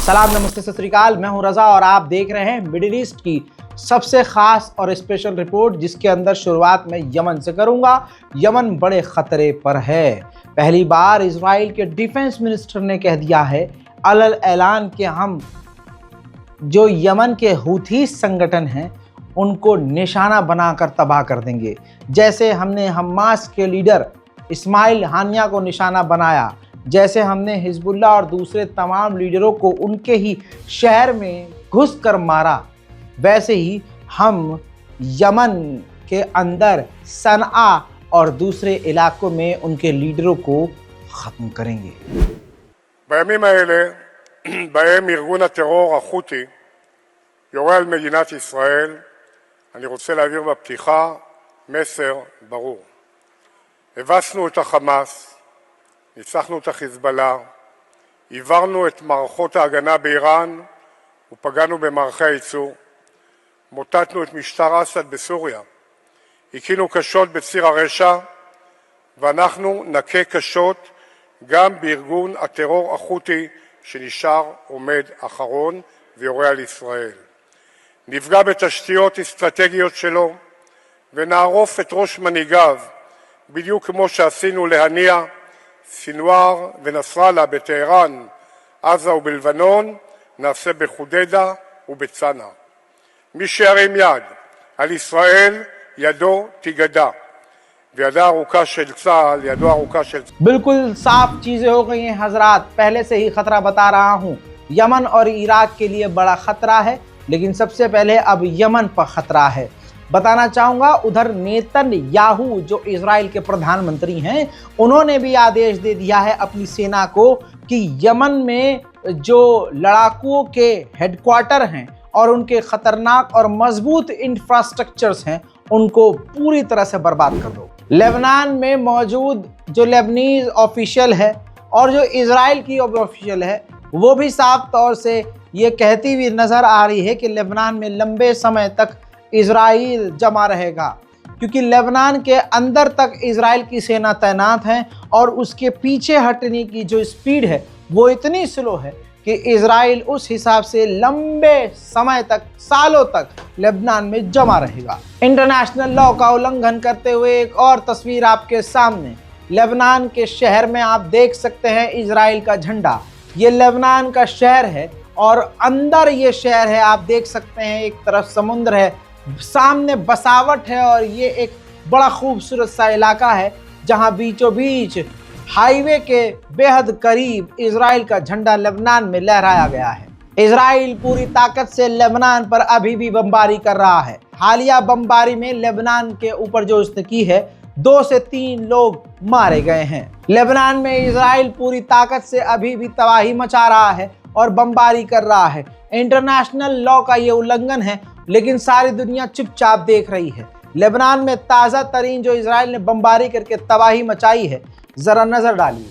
सलाम, नमस्ते, सत श्री अकाल। मैं हूं रजा और आप देख रहे हैं मिडिल ईस्ट की सबसे खास और स्पेशल रिपोर्ट, जिसके अंदर शुरुआत मैं यमन से करूंगा। यमन बड़े खतरे पर है। पहली बार इजराइल के डिफेंस मिनिस्टर ने कह दिया है अलल ऐलान कि हम जो यमन के हूथी संगठन हैं उनको निशाना बनाकर तबाह कर देंगे। जैसे हमने हमास के लीडर इस्माइल हानिया को निशाना बनाया, जैसे हमने हिजबुल्लाह और दूसरे तमाम लीडरों को उनके ही शहर में घुसकर मारा, वैसे ही हम यमन के अंदर सनआ और दूसरे इलाकों में उनके लीडरों को ख़त्म करेंगे। בימים האלה, בהם ארגון הטרור החותי יורה על מדינת ישראל, אני רוצה להעביר בפתיחה מסר ברור. הבסנו את החמאס, ניצחנו את החיזבאללה, עברנו את מערכות ההגנה באיראן ופגענו במערכי הייצור, מוטטנו את משטר אסד בסוריה, הכינו קשות בציר הרשע, ואנחנו נכה קשות גם בארגון הטרור החותי שנשאר עומד אחרון ויורה על ישראל. נפגע בתשתיות אסטרטגיות שלו ונערוף את ראש מנהיגיו, בדיוק כמו שעשינו להניע סינואר ונסראללה בטהרן, עזה ובלבנון, נעשה בחודדה ובצנע. מי שירים יד על ישראל, ידו תיגדע. וידה ארוכה של צה"ל, ידו ארוכה של... बिल्कुल साफ चीजें हो गई हैं हजरात। पहले से ही खतरा बता रहा हूं, यमन और इराक के लिए बड़ा खतरा है, लेकिन सबसे पहले अब यमन पर खतरा है। बताना चाहूँगा, उधर नेतन्याहू जो इजराइल के प्रधानमंत्री हैं, उन्होंने भी आदेश दे दिया है अपनी सेना को कि यमन में जो लड़ाकुओं के हेडक्वार्टर हैं और उनके ख़तरनाक और मजबूत इंफ्रास्ट्रक्चर्स हैं, उनको पूरी तरह से बर्बाद कर दो। लेबनान में मौजूद जो लेबनीज ऑफिशियल है और जो इजराइल की ऑफिशियल है, वो भी साफ तौर से ये कहती हुई नज़र आ रही है कि लेबनान में लंबे समय तक इजराइल जमा रहेगा, क्योंकि लेबनान के अंदर तक इजराइल की सेना तैनात है और उसके पीछे हटने की जो स्पीड है वो इतनी स्लो है कि इजराइल उस हिसाब से लंबे समय तक, सालों तक लेबनान में जमा रहेगा। इंटरनेशनल लॉ का उल्लंघन करते हुए एक और तस्वीर आपके सामने, लेबनान के शहर में आप देख सकते हैं इजराइल का झंडा। ये लेबनान का शहर है और अंदर ये शहर है, आप देख सकते हैं, एक तरफ समुद्र है, सामने बसावट है और ये एक बड़ा खूबसूरत सा इलाका है जहां बीचों बीच हाईवे के बेहद करीब इजराइल का झंडा लेबनान में लहराया गया है। इजराइल पूरी ताकत से लेबनान पर अभी भी बमबारी कर रहा है। हालिया बमबारी में लेबनान के ऊपर जो उसने की है, 2 से 3 लोग मारे गए हैं। लेबनान में इजराइल पूरी ताकत से अभी भी तबाही मचा रहा है और बमबारी कर रहा है। इंटरनेशनल लॉ का ये उल्लंघन है, लेकिन सारी दुनिया चुपचाप देख रही है। लेबनान में ताज़ा तरीन जो इजराइल ने बमबारी करके तबाही मचाई है, जरा नजर डालिए।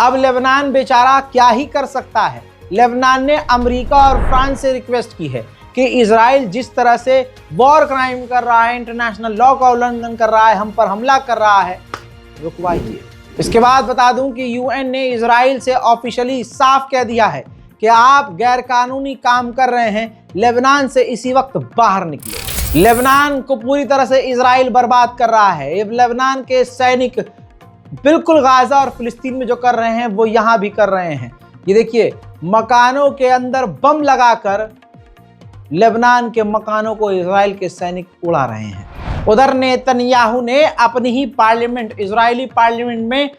अब लेबनान बेचारा क्या ही कर सकता है। लेबनान ने अमेरिका और फ्रांस से रिक्वेस्ट की है कि इजराइल जिस तरह से वॉर क्राइम कर रहा है, इंटरनेशनल लॉ का उल्लंघन कर रहा है, हम पर हमला कर रहा है, रुकवाइए। इसके बाद बता दूं कि यूएन ने इजराइल से ऑफिशियली साफ कह दिया है कि आप गैर कानूनी काम कर रहे हैं, लेबनान से इसी वक्त बाहर निकले। लेबनान को पूरी तरह से इजराइल बर्बाद कर रहा है। ये लेबनान के सैनिक बिल्कुल गाजा और फिलिस्तीन में जो कर रहे हैं वो यहाँ भी कर रहे हैं। ये देखिए, मकानों के अंदर बम लगाकर लेबनान के मकानों को इजराइल के सैनिक उड़ा रहे हैं। उधर नेतन्याहू ने अपनी ही पार्लियामेंट, इजरायली पार्लियामेंट में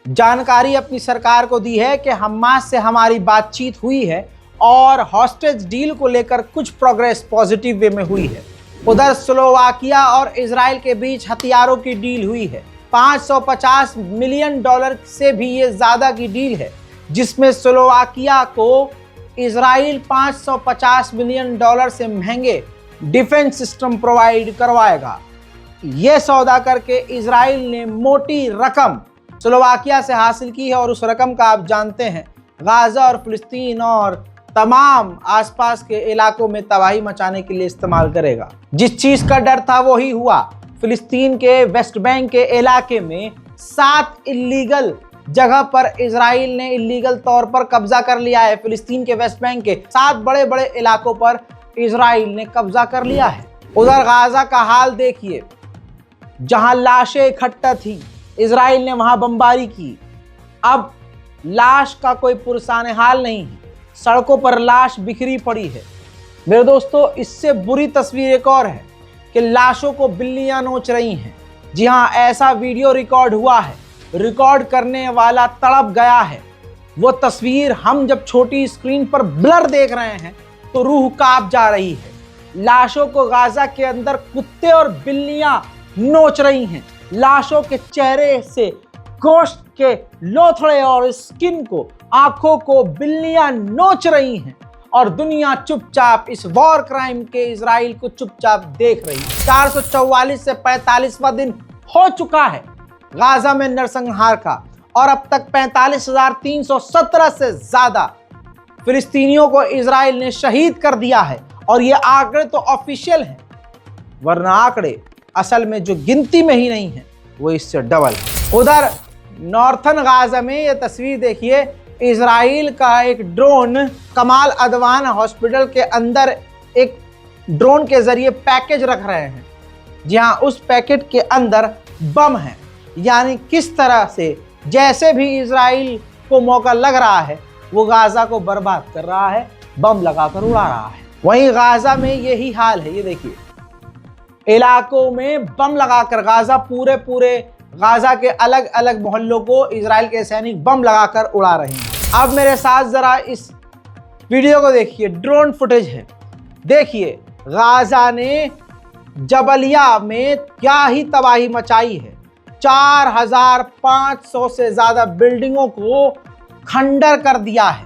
जानकारी अपनी सरकार को दी है कि हमास से हमारी बातचीत हुई है और हॉस्टेज डील को लेकर कुछ प्रोग्रेस पॉजिटिव वे में हुई है। उधर स्लोवाकिया और इजराइल के बीच हथियारों की डील हुई है। $550 मिलियन से भी ये ज़्यादा की डील है, जिसमें स्लोवाकिया को इजराइल $550 मिलियन से महंगे डिफेंस सिस्टम प्रोवाइड करवाएगा। ये सौदा करके इजराइल ने मोटी रकम स्लोवाकिया से हासिल की है और उस रकम का आप जानते हैं गाजा और फिलिस्तीन और तमाम आसपास के इलाकों में तबाही मचाने के लिए इस्तेमाल करेगा। जिस चीज़ का डर था वो ही हुआ। फिलिस्तीन के वेस्ट बैंक के इलाके में 7 इलीगल जगह पर इजराइल ने इलीगल तौर पर कब्जा कर लिया है। फिलिस्तीन के वेस्ट बैंक के 7 बड़े बड़े इलाकों पर इजराइल ने कब्जा कर लिया है। उधर गाजा का हाल देखिए, जहां लाशें इकट्ठा थी इजराइल ने वहां बमबारी की। अब लाश का कोई पुरसाने हाल नहीं है, सड़कों पर लाश बिखरी पड़ी है। मेरे दोस्तों, इससे बुरी तस्वीर एक और है कि लाशों को बिल्लियां नोच रही हैं। जी हाँ, ऐसा वीडियो रिकॉर्ड हुआ है। रिकॉर्ड करने वाला तड़प गया है। वो तस्वीर हम जब छोटी स्क्रीन पर ब्लर देख रहे हैं तो रूह कांप जा रही है। लाशों को गाजा के अंदर कुत्ते और बिल्लियां नोच रही हैं। लाशों के चेहरे से गोश्त के लोथड़े और स्किन को, आंखों को बिल्लियां नोच रही हैं और दुनिया चुपचाप इस वॉर क्राइम के इजराइल को चुपचाप देख रही है। 444 से 45वां दिन हो चुका है गाजा में नरसंहार का और अब तक 45,317 से ज्यादा फिलिस्तीनियों को इजराइल ने शहीद कर दिया है। और ये आंकड़े तो ऑफिशियल हैं, वरना आंकड़े असल में जो गिनती में ही नहीं है वो इससे डबल है। उधर नॉर्थन गाजा में ये तस्वीर देखिए, इजराइल का एक ड्रोन कमाल अदवान हॉस्पिटल के अंदर एक ड्रोन के जरिए पैकेज रख रहे हैं। जी हाँ, उस पैकेट के अंदर बम है। यानी किस तरह से जैसे भी इजराइल को मौका लग रहा है वो गाजा को बर्बाद कर रहा है, बम लगाकर उड़ा रहा है। वहीं गाजा में यही हाल है। ये देखिए, इलाकों में बम लगाकर गाजा पूरे गाजा के अलग अलग मोहल्लों को इजराइल के सैनिक बम लगाकर उड़ा रहे हैं। अब मेरे साथ जरा इस वीडियो को देखिए, ड्रोन फुटेज है। देखिए, गाजा ने जबलिया में क्या ही तबाही मचाई है। 4,500 से ज्यादा बिल्डिंगों को खंडर कर दिया है,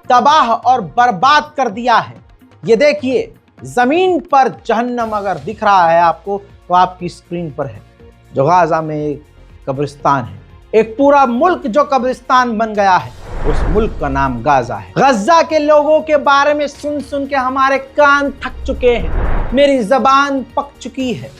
तबाह और बर्बाद कर दिया है। ये देखिए, जमीन पर जहन्नम अगर दिख रहा है आपको तो आपकी स्क्रीन पर है, जो गाजा में एक कब्रिस्तान है। एक पूरा मुल्क जो कब्रिस्तान बन गया है, उस मुल्क का नाम गाजा है। गजा के लोगों के बारे में सुन सुन के हमारे कान थक चुके हैं, मेरी जबान पक चुकी है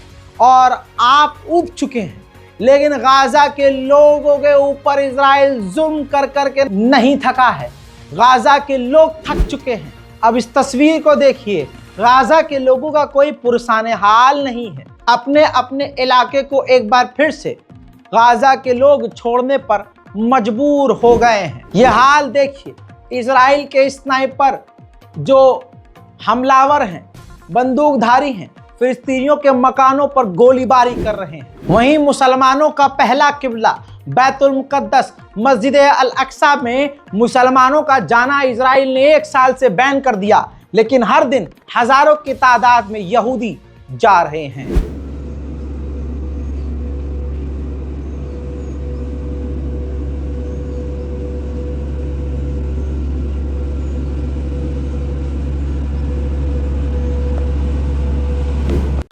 और आप ऊब चुके हैं। लेकिन गाजा के लोगों के ऊपर इजराइल जुल्म कर करके नहीं थका है। गाजा के लोग थक चुके हैं। अब इस तस्वीर को देखिए, गाजा के लोगों का कोई पुरसाने हाल नहीं है। अपने अपने इलाके को एक बार फिर से गाजा के लोग छोड़ने पर मजबूर हो गए हैं। यह हाल देखिए, इजराइल के स्नाइपर जो हमलावर हैं, बंदूकधारी हैं, फिलिस्तीनियों के मकानों पर गोलीबारी कर रहे हैं। वहीं मुसलमानों का पहला किबला बैतुल मुकद्दस मस्जिद अल अक्सा में मुसलमानों का जाना इजराइल ने 1 साल से बैन कर दिया, लेकिन हर दिन हजारों की तादाद में यहूदी जा रहे हैं।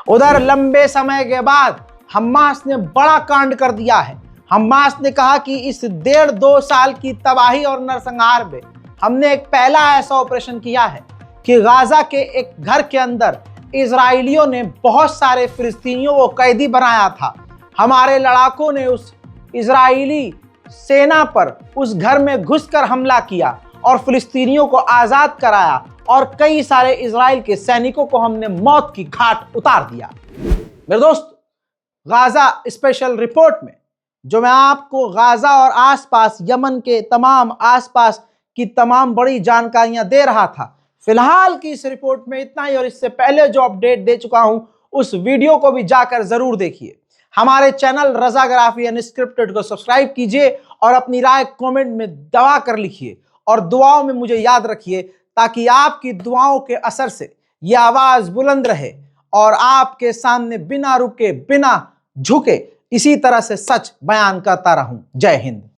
उधर लंबे समय के बाद हमास ने बड़ा कांड कर दिया है। हमास ने कहा कि इस 1.5-2 साल की तबाही और नरसंहार में हमने एक पहला ऐसा ऑपरेशन किया है कि गाजा के एक घर के अंदर इजराइलियों ने बहुत सारे फिलिस्तीनियों को कैदी बनाया था। हमारे लड़ाकों ने उस इजरायली सेना पर उस घर में घुसकर हमला किया और फिलिस्तीनियों को आज़ाद कराया और कई सारे इजराइल के सैनिकों को हमने मौत की घाट उतार दिया। मेरे दोस्त, गाजा स्पेशल रिपोर्ट में जो मैं आपको गाजा और आसपास यमन के तमाम आसपास की तमाम बड़ी जानकारियां दे रहा था, फिलहाल की इस रिपोर्ट में इतना ही। और इससे पहले जो अपडेट दे चुका हूं उस वीडियो को भी जाकर जरूर देखिए। हमारे चैनल रजाग्राफी अनस्क्रिप्टेड को सब्सक्राइब कीजिए और अपनी राय कमेंट में दबा कर लिखिए और दुआओं में मुझे याद रखिए, ताकि आपकी दुआओं के असर से यह आवाज बुलंद रहे और आपके सामने बिना रुके बिना झुके इसी तरह से सच बयान करता रहूं। जय हिंद।